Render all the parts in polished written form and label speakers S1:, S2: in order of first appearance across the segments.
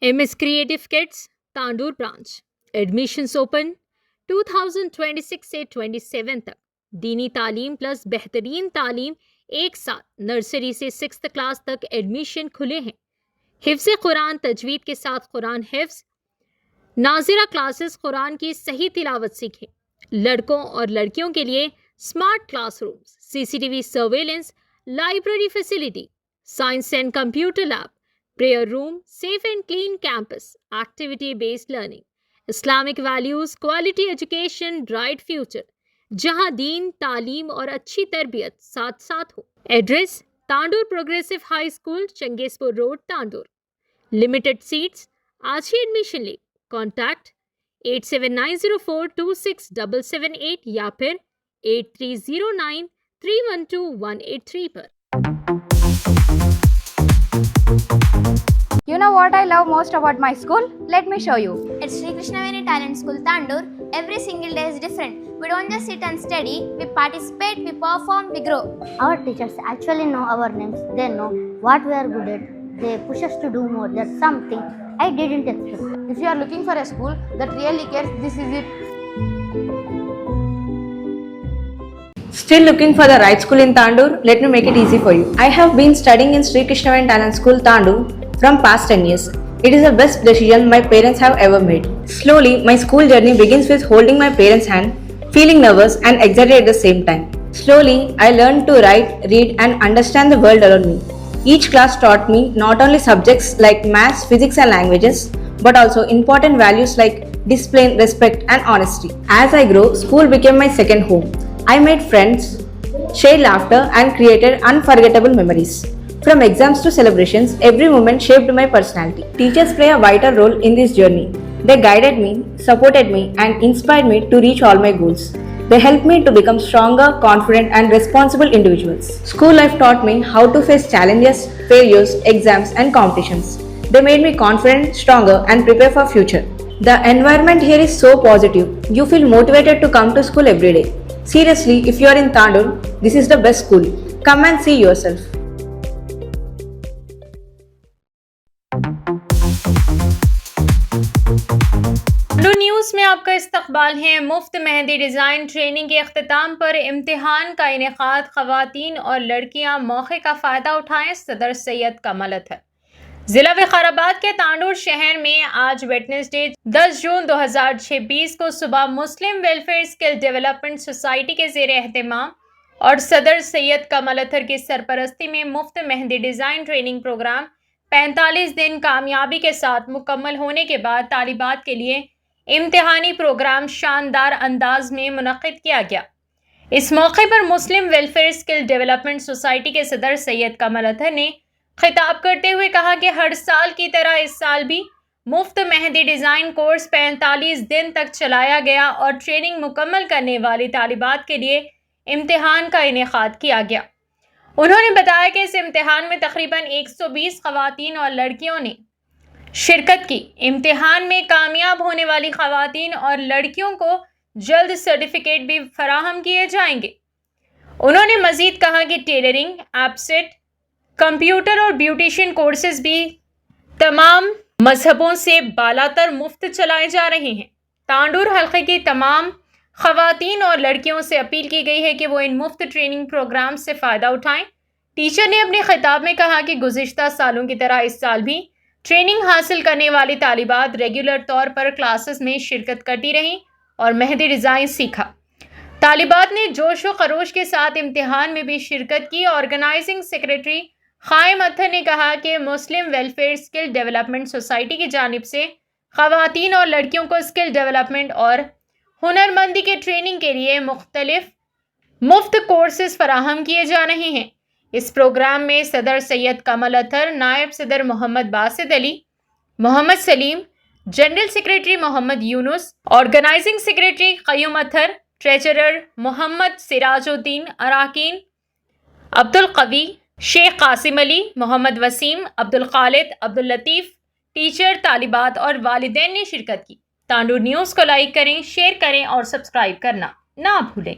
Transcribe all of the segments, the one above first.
S1: MS Creative Kids, Tandur branch. Admissions open 2026 से 27 तक। दीनी तालीम प्लस बेहतरीन तालीम एक साथ। नर्सरी से 6th क्लास तक एडमिशन खुले हैं। हिफ्ज़ कुरान तजवीद के साथ कुरान हिफ्ज़, नाजिरा क्लासेस कुरान की सही तिलावत सीखें। लड़कों और लड़कियों के लिए smart classrooms, CCTV surveillance, library facility, science and computer lab, prayer room, safe and clean campus, activity based learning, Islamic values, quality education, bright future, जहां दीन, तालीम और अच्छी तरबियत साथ साथ हो। Address: Tandur progressive high school, Changezpur road, Tandur. Limited seats. आज ही एडमिशन ले। कॉन्टैक्ट 8790426778 या फिर 8309312183 पर।
S2: You know what I love most about my school? Let me show you.
S3: At Sri Krishnaveni Talent School, Tandur, every single day is different. We don't just sit and study, we participate, we perform, we grow.
S4: Our teachers actually know our names. They know what we are good at. They push us to do more. That's something I didn't expect.
S5: If you are looking for a school that really cares, this is it.
S6: Still looking for the right school in Tandur? Let me make it easy for you. I have been studying in Sri Krishnaveni Talent School, Tandur from past 10 years. It is the best decision my parents have ever made. Slowly, my school journey begins with holding my parents' hand, feeling nervous and excited at the same time. Slowly, I learned to write, read and understand the world around me. Each class taught me not only subjects like maths, physics and languages, but also important values like discipline, respect and honesty. As I grow, school became my second home. I made friends, shared laughter and created unforgettable memories. From exams to celebrations, every moment shaped my personality. Teachers play a vital role in this journey. They guided me, supported me and inspired me to reach all my goals. They helped me to become stronger, confident and responsible individuals. School life taught me how to face challenges, failures, exams and competitions. They made me confident, stronger and prepare for future. The environment here is so positive. You feel motivated to come to school every day. Seriously, if you are in Tandur, this is the best school. Come and see yourself.
S1: Tandur news में आपका इस्तकबाल है। मुफ्त mehndi design training के अख्तिताम पर इम्तिहान का इनेकाद। ख़वातीन और लड़कियां मौके का फ़ायदा उठाएं। सदर सैयद कमल अतहर। ज़िला विकाराबाद के तांडूर शहर में आज वेडनेसडे 10 जून 2026 को सुबह मुस्लिम वेलफेयर स्किल डेवलपमेंट सोसाइटी के ज़ेर एहतमाम और सदर सैयद कमल अतहर की सरपरस्ती में मुफ्त मेहंदी डिज़ाइन ट्रेनिंग प्रोग्राम 45 दिन कामयाबी के साथ मुकम्मल होने के बाद तालिबात के लिए इम्तिहानी प्रोग्राम शानदार अंदाज में मुनक्किद किया गया। इस मौके पर मुस्लिम वेलफेयर स्किल डेवलपमेंट सोसाइटी के सदर सैयद कमल अतहर ने खिताब करते हुए कहा कि हर साल की तरह इस साल भी मुफ्त मेहंदी डिज़ाइन कोर्स 45 दिन तक चलाया गया और ट्रेनिंग मुकम्मल करने वाली तालिबात के लिए इम्तिहान का इनेकाद किया गया। उन्होंने बताया कि इस इम्तिहान में तकरीबन 120 ख़वातीन और लड़कियों ने शिरकत की। इम्तिहान में कामयाब होने वाली ख़वातीन और लड़कियों को जल्द सर्टिफिकेट भी फराहम किए जाएंगे। उन्होंने मज़ीद कहा कि टेलरिंग, एपसेट, कंप्यूटर और ब्यूटिशियन कोर्सेज भी तमाम मजहबों से बालातर मुफ्त चलाए जा रहे हैं। तांडूर हल्के की तमाम ख़वातीन और लड़कियों से अपील की गई है कि वो इन मुफ्त ट्रेनिंग प्रोग्राम से फ़ायदा उठाएं। टीचर ने अपने खिताब में कहा कि गुज़िश्ता सालों की तरह इस साल भी ट्रेनिंग हासिल करने वाली तालिबात रेगुलर तौर पर क्लासेस में शिरकत करती रहीं और मेहंदी डिज़ाइन सीखा। तालिबात ने जोश व खरोश के साथ इम्तिहान में भी शिरकत की। ऑर्गेनाइजिंग सेक्रेटरी ख़ाइम अतहर ने कहा कि मुस्लिम वेलफेयर स्किल डेवलपमेंट सोसाइटी की जानिब से ख़वातीन और लड़कियों को स्किल डेवलपमेंट और हुनरमंदी के ट्रेनिंग के लिए मुख्तलिफ मुफ्त कोर्सेज फराहम किए जा रहे हैं। इस प्रोग्राम में सदर सैयद कमल अतहर, नायब सदर Mohammed Basit Ali, Mohammed Saleem, general secretary Mohammed Yunus, organising secretary Qayyum Athar, treasurer Mohammed Sirajuddin, अराकीन अब्दुल कवी, शेख कासिम अली, मोहम्मद वसीम, अब्दुल खालिद, अब्दुल लतीफ़, टीचर, तालिबात और वालिदैन ने शिरकत की। तांडूर न्यूज़ को लाइक करें, शेयर करें और सब्सक्राइब करना ना भूलें।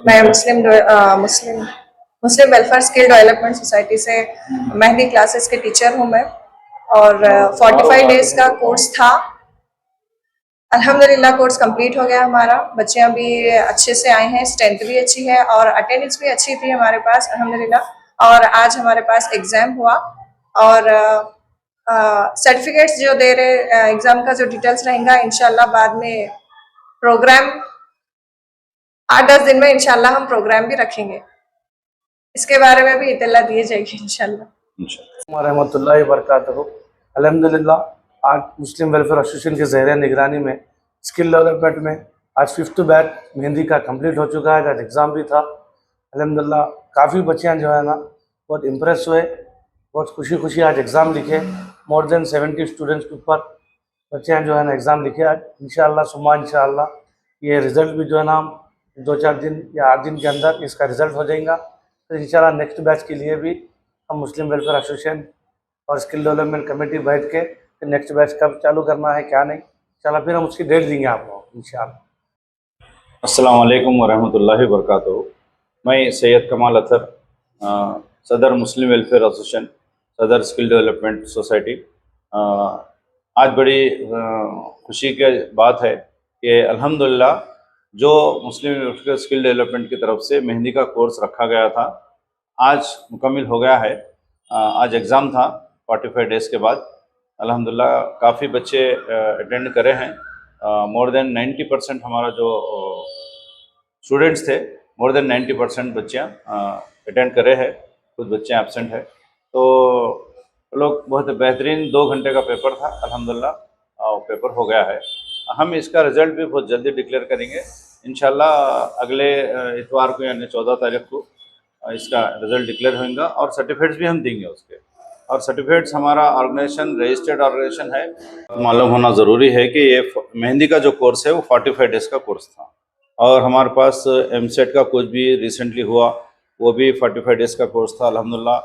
S7: मैं Muslim welfare skill development society से मेहंदी क्लासेस के टीचर हूँ मैं, और 45 डेज का कोर्स था। अल्हम्दुलिल्लाह कोर्स कंप्लीट हो गया हमारा। बच्चियाँ भी अच्छे से आई हैं, स्ट्रेंथ भी अच्छी है और अटेंडेंस भी अच्छी थी हमारे पास अल्हम्दुलिल्लाह। और आज हमारे पास एग्ज़ाम हुआ और सर्टिफिकेट्स जो दे रहे एग्ज़ाम का जो डिटेल्स रहेगा इंशाल्लाह बाद में प्रोग्राम 8-10 दिन में इंशाल्लाह हम प्रोग्राम भी रखेंगे, इसके बारे में भी इत्तला दी जाएगी इंशाल्लाह।
S8: रहमतुल्लाहि वबरकातुहू। अल्हम्दुलिल्लाह आज मुस्लिम वेलफेयर एसोसिएशन के ज़ेर निगरानी में स्किल डेवलपमेंट में आज 5th बैच मेहंदी का कंप्लीट हो चुका है। आज एग्ज़ाम भी था। अल्हम्दुलिल्लाह काफ़ी बच्चियाँ जो है ना बहुत इम्प्रेस हुए, बहुत खुशी आज एग्ज़ाम लिखे। मोर देन 70 स्टूडेंट्स के ऊपर बच्चियाँ जो है ना एग्ज़ाम लिखे। आज इंशाअल्लाह ये रिज़ल्ट भी जो है ना 2-4 दिन या 8 दिन के अंदर इसका रिज़ल्ट हो जाएगा। तो इंशाल्लाह नेक्स्ट बैच के लिए भी हम मुस्लिम वेलफेयर एसोसिएशन और स्किल डेवलपमेंट कमेटी बैठ के नेक्स्ट बैच कब चालू करना है क्या नहीं, इंशाल्लाह फिर हम उसकी डेट देंगे आपको इंशाल्लाह।
S9: अस्सलाम वालेकुम वरहमतुल्लाहि वबरकातुहू। मैं सैयद कमाल अतर, सदर मुस्लिम वेलफेयर एसोसिएशन, सदर स्किल डेवलपमेंट सोसाइटी। आज बड़ी खुशी की बात है कि अल्हम्दुलिल्लाह जो मुस्लिम वेलफेयर स्किल डेवलपमेंट की तरफ से मेहंदी का कोर्स रखा गया था आज मुकम्मिल हो गया है। आज एग्ज़ाम था 45 डेज़ के बाद। अल्हम्दुलिल्लाह काफ़ी बच्चे अटेंड करे हैं। मोर देन 90% हमारा जो स्टूडेंट्स थे, मोर देन 90% बच्चियाँ अटेंड करे हैं, कुछ बच्चे एब्सेंट है। तो लोग बहुत बेहतरीन 2 घंटे का पेपर था अल्हम्दुलिल्लाह, पेपर हो गया है। हम इसका रिज़ल्ट भी बहुत जल्दी डिक्लेयर करेंगे इंशाल्लाह। अगले इतवार को यानी 14 तारीख को इसका रिज़ल्ट डिक्लेयर होगा और सर्टिफिकेट्स भी हम देंगे उसके। और सर्टिफिकेट्स हमारा ऑर्गेनाइजेशन रजिस्टर्ड ऑर्गेनाइजेशन है। मालूम होना ज़रूरी है कि ये मेहंदी का जो कोर्स है वो 45 डेज़ का कोर्स था और हमारे पास एमसेट का कोर्स भी रिसेंटली हुआ, वो भी 45 डेज़ का कोर्स था अल्हम्दुलिल्लाह।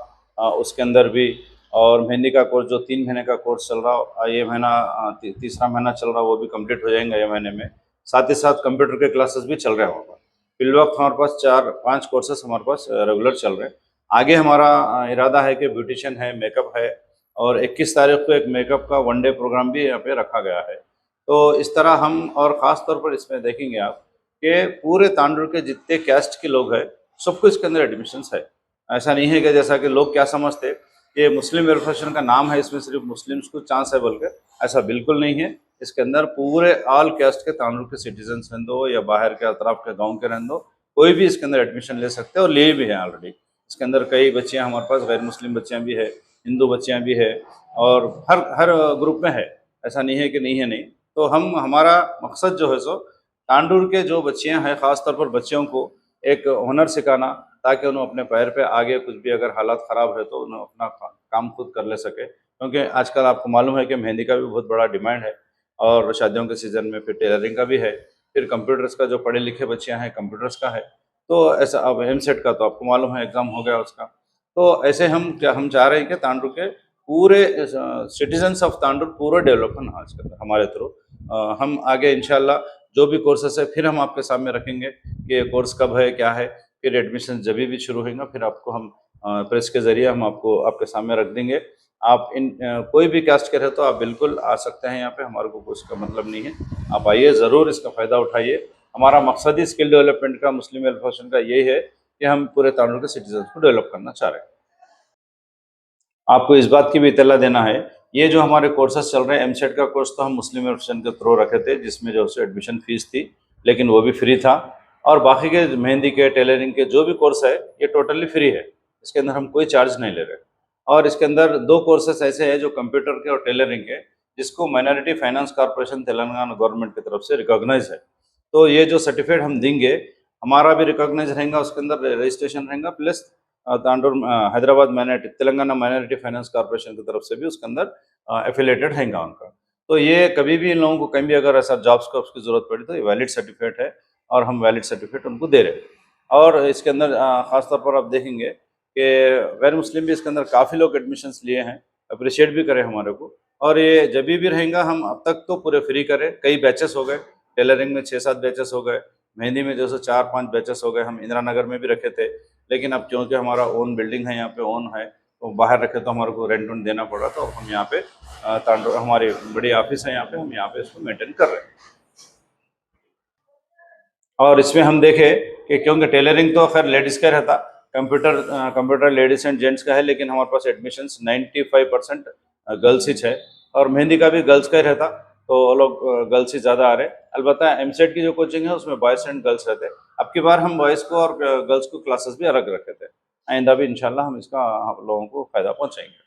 S9: उसके अंदर भी और मेहंदी का कोर्स जो 3 महीने का कोर्स चल रहा, ये महीना तीसरा महीना चल रहा, वो भी कंप्लीट हो जाएगा ये महीने में। साथ ही साथ कंप्यूटर के क्लासेस भी चल रहे हैं वहाँ पर। फिल वक्त हमारे पास 4-5 कोर्सेस हमारे पास रेगुलर चल रहे हैं। आगे हमारा इरादा है कि ब्यूटिशियन है, मेकअप है और 21 तारीख को एक मेकअप का 1 डे प्रोग्राम भी यहाँ पे रखा गया है। तो इस तरह हम और ख़ास तौर पर इसमें देखेंगे आप कि पूरे तांडुर के जितने कैस्ट के लोग हैं सबको इसके अंदर एडमिशन्स है। ऐसा नहीं है कि जैसा कि लोग क्या समझते ये मुस्लिम वेलफेयर का नाम है, इसमें सिर्फ मुस्लिम्स को चांस है, बोल के ऐसा बिल्कुल नहीं है। इसके अंदर पूरे ऑल कैस्ट के तांडुर के सिटीजन्स रहने दो या बाहर के अतराफ के गांव के रहने दो, कोई भी इसके अंदर एडमिशन ले सकते हैं और ले भी हैं ऑलरेडी। इसके अंदर कई बच्चियां हमारे पास गैर मुस्लिम बच्चियां भी है, हिंदू बच्चियां भी है और हर ग्रुप में है, ऐसा नहीं है कि नहीं है नहीं। तो हमारा मकसद जो है सो तांडुर के जो बच्चियाँ हैं ख़ास तौर पर बच्चियों को एक हुनर सिखाना, ताकि उन्हें अपने पैर पे आगे कुछ भी अगर हालात ख़राब है तो उन्हें अपना काम खुद कर ले सके। क्योंकि आजकल आपको मालूम है कि मेहंदी का भी बहुत बड़ा डिमांड है और शादियों के सीज़न में फिर टेलरिंग का भी है, फिर कंप्यूटर्स का जो पढ़े लिखे बच्चियाँ हैं कंप्यूटर्स का है। तो ऐसा अब एमसेट का तो आपको मालूम है एग्ज़ाम हो गया उसका। तो ऐसे हम चाह रहे हैं कि तांडुर के पूरे सिटीजन्स ऑफ तांडुर पूरा डेवलपमेंट आज कर हमारे थ्रू। हम आगे इंशाल्लाह जो भी कोर्सेस है फिर हम आपके सामने रखेंगे कि कोर्स कब है क्या है, फिर एडमिशन जब भी शुरू होगा फिर आपको हम प्रेस के ज़रिए हम आपको आपके सामने रख देंगे। आप कोई भी कास्ट के रहे तो आप बिल्कुल आ सकते हैं यहाँ पे, हमारे को कुछ का मतलब नहीं है। आप आइए, ज़रूर इसका फ़ायदा उठाइए। हमारा मकसद ही स्किल डेवलपमेंट का, मुस्लिम वेलफेयर का यही है कि हम पूरे तांडुर के सिटीजन्स को डेवलप करना चाह रहे हैं। आपको इस बात की भी इत्तला देना है, ये जो हमारे कोर्सेज चल रहे हैं, एमसेट का कोर्स तो हम मुस्लिम वेलफेयर के थ्रू रखे थे जिसमें जो है एडमिशन फ़ीस थी, लेकिन वो भी फ्री था। और बाकी के मेहंदी के, टेलरिंग के जो भी कोर्स है ये टोटली फ्री है, इसके अंदर हम कोई चार्ज नहीं ले रहे। और इसके अंदर 2 कोर्सेस ऐसे हैं जो कंप्यूटर के और टेलरिंग के, जिसको minority finance corporation Telangana government की तरफ से रिकॉग्नाइज है। तो ये जो सर्टिफिकेट हम देंगे हमारा भी रिकॉग्नाइज रहेगा, उसके अंदर रजिस्ट्रेशन रहेगा, plus Tandur Hyderabad minority Telangana minority finance corporation की तरफ से भी उसके अंदर एफिलेटेड रहेगा उनका। तो ये कभी भी इन लोगों को कहीं भी अगर ऐसा जॉब्स को उसकी ज़रूरत पड़ी तो ये वैलिड सर्टिफिकेट है और हम वैलिड सर्टिफिकेट उनको दे रहे हैं। और इसके अंदर ख़ासतौर पर आप देखेंगे कि गैर मुस्लिम भी इसके अंदर काफ़ी लोग एडमिशन्स लिए हैं, अप्रिशिएट भी करें हमारे को। और ये जब भी रहेगा हम अब तक तो पूरे फ्री करें, कई बैचेस हो गए, टेलरिंग में 6-7 बैचेस हो गए, मेहंदी में जैसे 4-5 बैचेस हो गए, हम इंदिरा नगर में भी रखे थे, लेकिन अब क्योंकि हमारा ओन बिल्डिंग है, यहाँ पे ओन है, तो बाहर रखे तो हमारे को रेंट वेंट देना पड़ा, तो हम यहाँ पे तांडव हमारी बड़ी ऑफिस है यहाँ पे, हम यहाँ पे इसको मेंटेन कर रहे हैं। और इसमें हम देखे कि क्योंकि टेलरिंग तो खैर लेडीज़ का रहता, कंप्यूटर लेडीज़ एंड जेंट्स का है, लेकिन हमारे पास एडमिशन्स 95% गर्ल्स ही है, और मेहंदी का भी गर्ल्स का ही रहता, तो वो लोग गर्ल्स ही ज़्यादा आ रहे। अलबत्ता एमसेट की जो कोचिंग है उसमें बॉयज़ एंड गर्ल्स रहते हैं। अब की बार हम बॉयज़ को और गर्ल्स को क्लासेस भी अलग रखे थे। आइंदा भी इंशाल्लाह हम इसका आप लोगों को फ़ायदा पहुँचाएंगे।